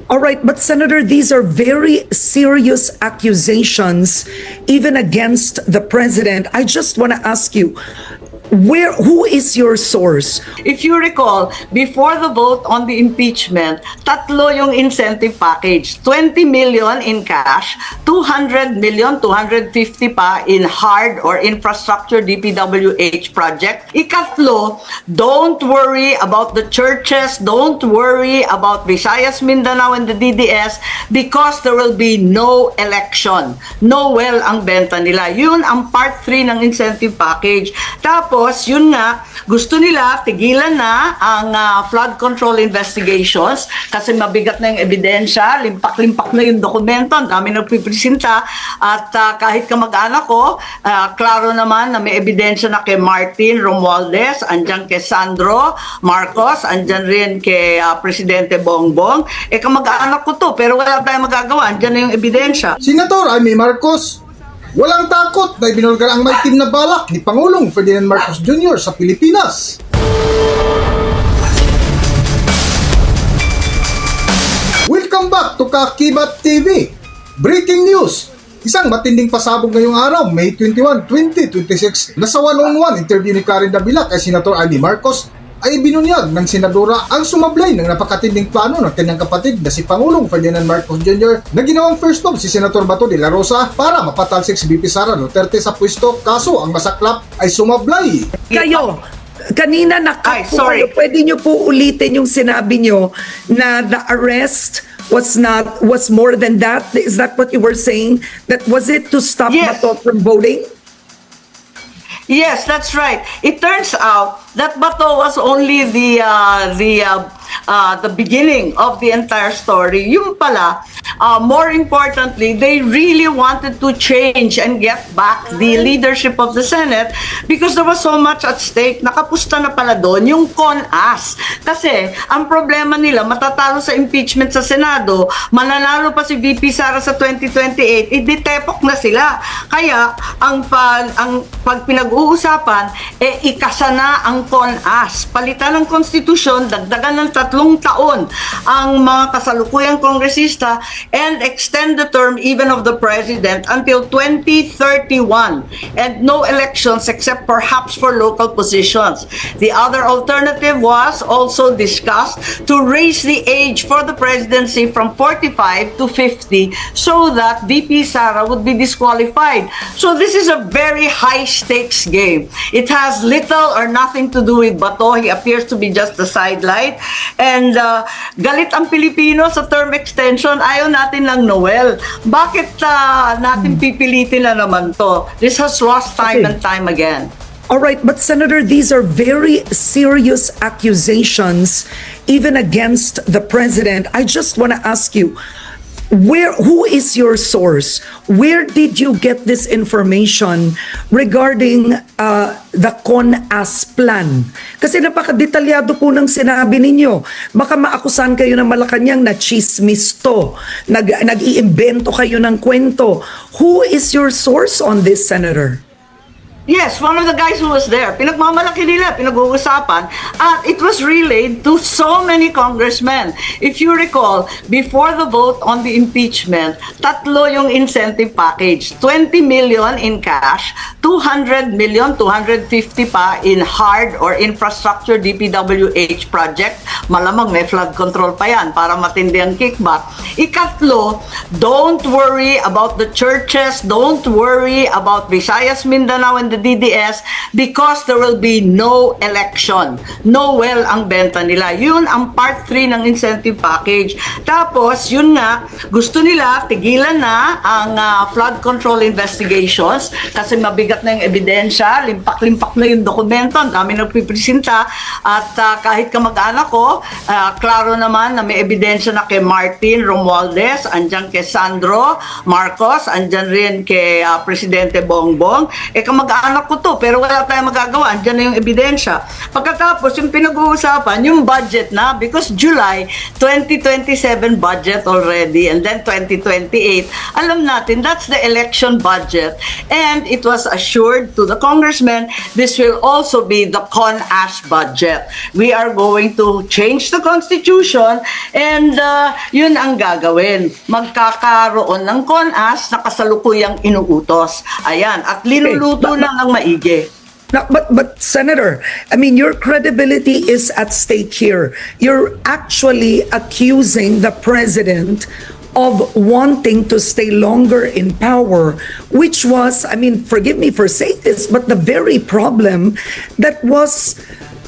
All right, but Senator, these are very serious accusations, even against the president. I just want to ask you, who is your source? If you recall, before the vote on the impeachment, tatlo yung incentive package. 20 million in cash, 200 million, 250 pa in hard or infrastructure DPWH project. Ikatlo, don't worry about the churches, don't worry about Visayas, Mindanao, and the DDS because there will be no election. No well ang benta nila. Yun ang part 3 ng incentive package. Tapos, yun nga, gusto nila tigilan na ang flood control investigations kasi mabigat na yung ebidensya, limpak-limpak na yung dokumento, ang dami nagpipresenta at kahit kamag-anak ko, klaro naman na may ebidensya na kay Martin Romualdez, andyan kay Sandro Marcos, andyan rin kay Presidente Bongbong. Kamag-anak ko to, pero wala tayong magagawa, andyan na yung ebidensya. Senator Amy Marcos, walang takot na ibinulgar ang may team na balak ni Pangulong Ferdinand Marcos Jr. sa Pilipinas. Welcome back to Kakibat TV. Breaking news. Isang matinding pasabog ngayong araw, May 21, 2026, na sa one-on-one interview ni Karen Davila kay Senator Amy Marcos ay binunyag ng senadora ang sumablay ng napakatinding plano ng kanyang kapatid na si Pangulong Ferdinand Marcos Jr. na ginawang first love si Senator Bato de la Rosa para mapatalsik si VP Sara Duterte sa pwesto, kaso ang masaklap ay sumablay. Kayo, kanina Ay, sorry. pwede nyo po ulitin yung sinabi nyo na the arrest was more than that? Is that what you were saying? That was it to stop Yes. Bato from voting? Yes, that's right. It turns out that Bato was only the beginning of the entire story. Yung pala, more importantly, they really wanted to change and get back the leadership of the Senate because there was so much at stake. Nakapusta na pala doon yung CONAS. Kasi ang problema nila, matatalo sa impeachment sa Senado, mananalo pa si VP Sara sa 2028, iditepok na sila. Kaya ang pag pinag-uusapan, ikasa na ang CONAS. Palitan ng konstitusyon, dagdagan ng 3 taon ang mga kasalukuyang kongresista and extend the term even of the president until 2031 and no elections except perhaps for local positions. The other alternative was also discussed to raise the age for the presidency from 45 to 50 so that VP Sara would be disqualified. So this is a very high stakes game. It has little or nothing to do with Bato. He appears to be just a sidelight. And galit ang Pilipino sa term extension. Ayaw natin ng Noel. Bakit natin pipilitin na naman to? This has lost time and time again. All right, but Senator, these are very serious accusations, even against the president. I just want to ask you, who is your source? Where did you get this information regarding the CONAS plan? Kasi napakadetalyado po ng sinabi ninyo. Baka maakusan kayo ng Malacanang na chismis to. Nag-iimbento kayo ng kwento. Who is your source on this, Senator? Yes, one of the guys who was there, pinagmamalaki nila, pinag-uusapan, at it was relayed to so many congressmen. If you recall, before the vote on the impeachment, tatlo yung incentive package. 20 million in cash, 200 million, 250 pa in hard or infrastructure DPWH project. Malamang may flood control pa yan para matindi ang kickback. Ikatlo, don't worry about the churches, don't worry about Visayas, Mindanao, and the DDS because there will be no election. No well ang benta nila. Yun ang part 3 ng incentive package. Tapos, yun nga, gusto nila tigilan na ang flood control investigations kasi mabigat na yung ebidensya, limpak-limpak na yung dokumento, ang dami nagpipresenta at kahit kamag-anak ko, klaro naman na may ebidensya na kay Martin Romualdez, Romualdez, andyan kay Sandro Marcos, andyan rin kay Presidente Bongbong. Kamag-anak ko to, pero wala tayong magagawa. Andyan na yung ebidensya. Pagkatapos, yung pinag-uusapan, yung budget na, because July 2027 budget already, and then 2028, alam natin, that's the election budget. And it was assured to the congressman, this will also be the CONAS budget. We are going to change the constitution and yun ang gagawin. Magkakaroon ng CONAS na kasalukuyang inuutos. Ayan, at linuluto na ng maigi. Now, but Senator, I mean, your credibility is at stake here. You're actually accusing the president of wanting to stay longer in power, which was, I mean, forgive me for saying this, but the very problem that was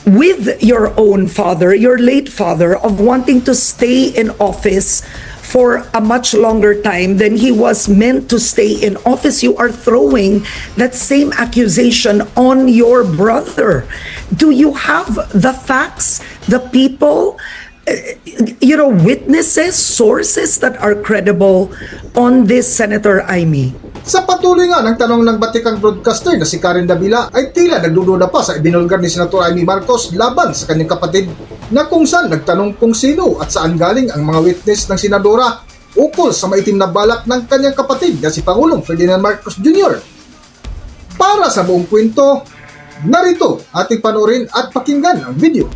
with your own father, your late father, of wanting to stay in office for a much longer time than he was meant to stay in office. You are throwing that same accusation on your brother. Do you have the facts, the people, witnesses, sources that are credible on this, Senator Amy? Sa patuloy nga ng tanong ng batikang broadcaster na si Karen Davila ay tila nagdududa pa sa ibinulgar ni Senator Amy Marcos laban sa kanyang kapatid na kung saan nagtanong kung sino at saan galing ang mga witness ng senadora ukol sa maitim na balak ng kanyang kapatid na si Pangulong Ferdinand Marcos Jr. Para sa buong kwento, narito ating panoorin at pakinggan ang video.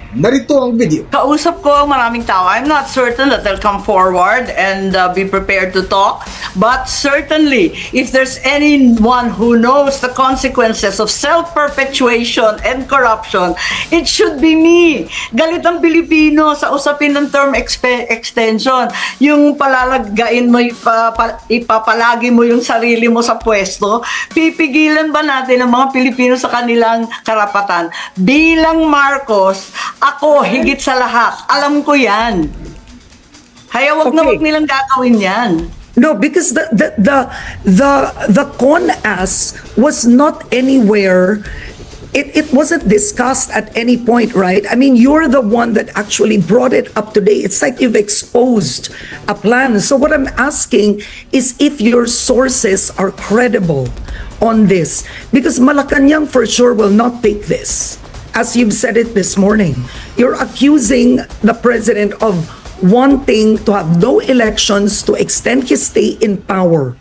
Narito ang video. Kausap ko ang maraming tao. I'm not certain that they'll come forward and be prepared to talk. But certainly, if there's anyone who knows the consequences of self-perpetuation and corruption, it should be me. Galit ang Pilipino sa usapin ng term extension. Yung palalagain mo, ipapalagi mo yung sarili mo sa pwesto, pipigilan ba natin ang mga Pilipino sa kanilang karapatan? Bilang Marcos, ako, higit sa lahat. Alam ko yan. Kaya wag na wag nilang gagawin yan. No, because the CONAS was not anywhere. It wasn't discussed at any point, right? I mean, you're the one that actually brought it up today. It's like you've exposed a plan. So what I'm asking is if your sources are credible on this, because Malacanang for sure will not take this. As you've said it this morning, you're accusing the president of wanting to have no elections to extend his stay in power.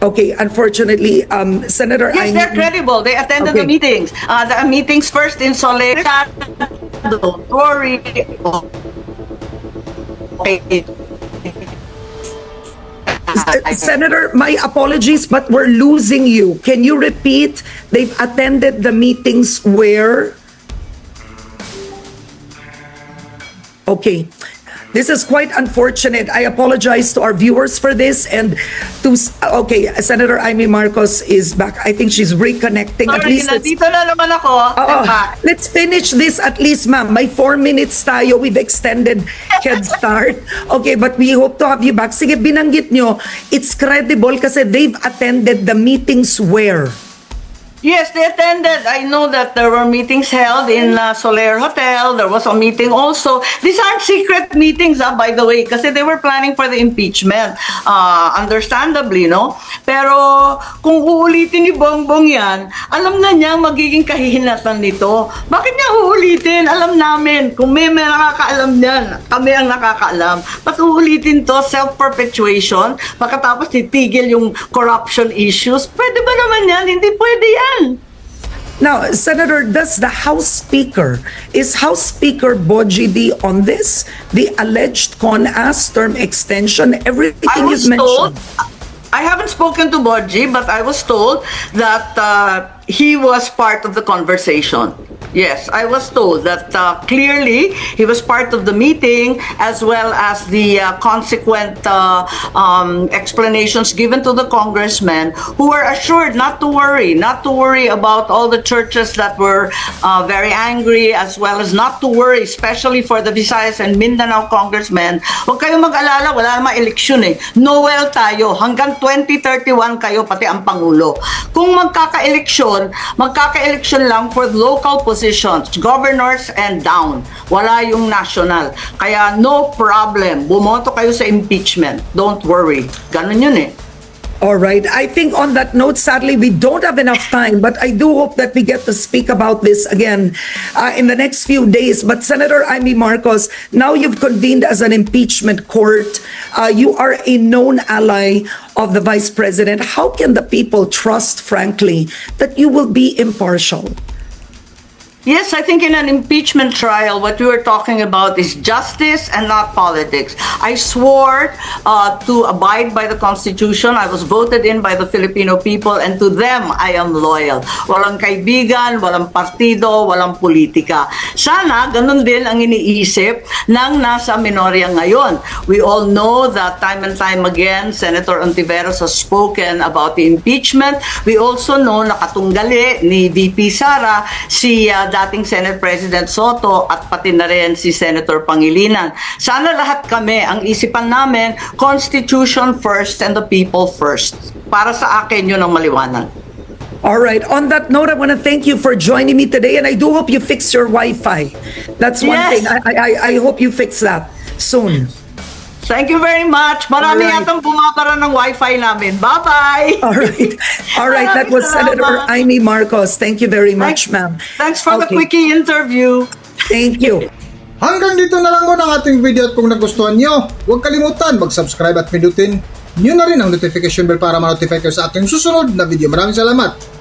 Okay, unfortunately, Senator, Yes, they're credible. They attended the meetings. The meetings first in Soledad. Don't worry. Okay. Senator, my apologies, but we're losing you. Can you repeat? They've attended the meetings where? Okay. This is quite unfortunate. I apologize to our viewers for this and okay, Senator Amy Marcos is back. I think she's reconnecting. At Sorry, least nandito na naman ako. let's finish this at least, ma'am. May 4 minutes tayo. We've extended head start. Okay, but we hope to have you back. Sige, binanggit nyo, it's credible kasi they've attended the meetings where? Yes, they attended. I know that there were meetings held in Soler Hotel. There was a meeting also. These aren't secret meetings, by the way, kasi they were planning for the impeachment. Understandably, no? Pero kung uulitin ni Bongbong yan, alam na niya magiging kahihinatan nito. Bakit niya uulitin? Alam namin. Kung may nakakaalam niyan, kami ang nakakaalam. Ba't uulitin to? Self-perpetuation? Pagkatapos titigil yung corruption issues? Pwede ba naman yan? Hindi pwede yan. Now, Senator, does the House Speaker, is House Speaker Boji D on this? The alleged CONAS term extension, everything you've mentioned? I haven't spoken to Boji, but I was told that he was part of the conversation. Yes, I was told that clearly he was part of the meeting as well as the consequent explanations given to the congressmen who were assured not to worry about all the churches that were very angry, as well as not to worry, especially for the Visayas and Mindanao congressmen. Huwag kayong mag-alala, wala namang eleksyon eh. Noel tayo, hanggang 2031 kayo, pati ang Pangulo. Kung magkaka-eleksyon lang for local positions positions, governors and down. Wala yung national. Kaya no problem. Bumoto kayo sa impeachment. Don't worry. Ganun yun eh. All right. I think on that note, sadly, we don't have enough time, but I do hope that we get to speak about this again in the next few days. But Senator Amy Marcos, now you've convened as an impeachment court. You are a known ally of the Vice President. How can the people trust, frankly, that you will be impartial? Yes, I think in an impeachment trial, what we were talking about is justice and not politics. I swore to abide by the Constitution. I was voted in by the Filipino people, and to them, I am loyal. Walang kaibigan, walang partido, walang politika. Sana, ganun din ang iniisip ng nasa minorya ngayon. We all know that time and time again, Senator Ontiveros has spoken about the impeachment. We also know na katunggali ni VP Sara, si dating Senate President Soto at pati na rin si Senator Pangilinan. Sana lahat kami, ang isipan namin, Constitution first and the people first. Para sa akin, yun ang maliwanag. All right. On that note, I want to thank you for joining me today, and I do hope you fix your Wi-Fi. That's one Yes. thing. I hope you fix that soon. Thank you very much. Marami Alright. yatang bumabara ng Wi-Fi namin. Bye-bye! All right. All right. That was Senator Amy Marcos. Thank you very much, ma'am. Thanks for the Okay. quickie interview. Thank you. Hanggang dito na lang muna ang ating video, at kung nagustuhan nyo, huwag kalimutan mag-subscribe at pindutin nyo na rin ang notification bell para ma-notify kayo sa ating susunod na video. Maraming salamat!